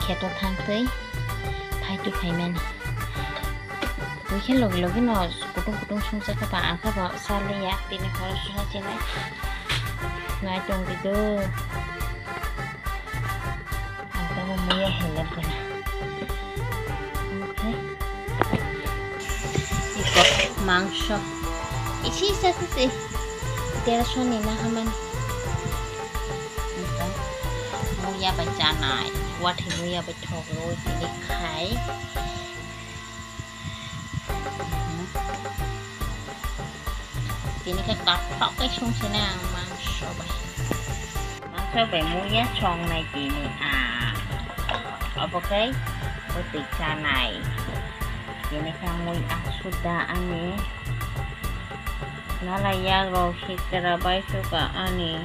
khét thang tới phải chụp phải men tôi khi log log nó cũng xuống sẽ các bạn sao lấy ya tin là khó xuống trên đấy ngay trong cái đó anh ta muốn mua hàng làm cái nào ok ikut mangso isi satu sih tiada soni nah haman muya baca nai wat hi muya bethok loi ini khai ini cái đọt phọc cái xuống thế nào mang số bảy muya tròn này chị này ok với tỷ cha này ini kamu sudah aneh nala ya rohi terabai suka aneh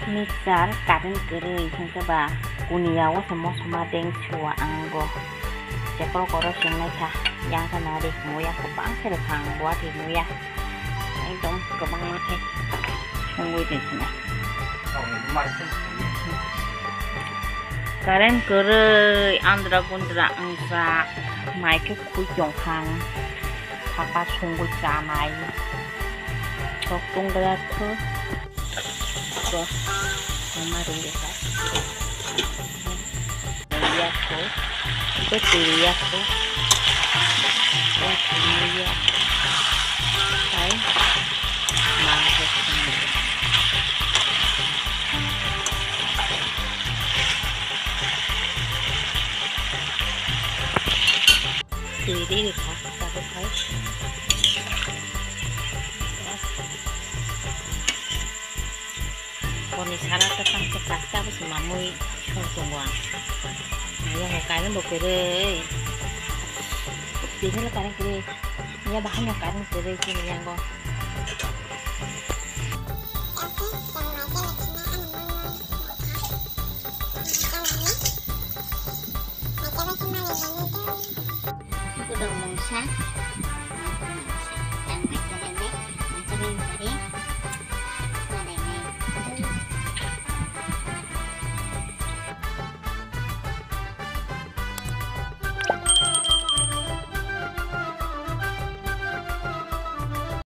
misal karen kere yang keba kuniawa semua deng chua anggo jakro koro sing ta yang kana de moya ko bang se phang bua thì moya anh dong ko bang ma the chungui de sina karen kere andra kundra angsa mai ke khu chong khang papa chungui cha mai chok tung da thu ko mama dong de sa ya ko betul ya ko ya hai mangkok từ đi được hả ta có thấy con này khá là tăng cho các ta với mà môi không cùng hoàng này một cái nó một cái đây tí nữa là cái này nhà bán một cái cái đây kia nhà con cái đầu màu sắc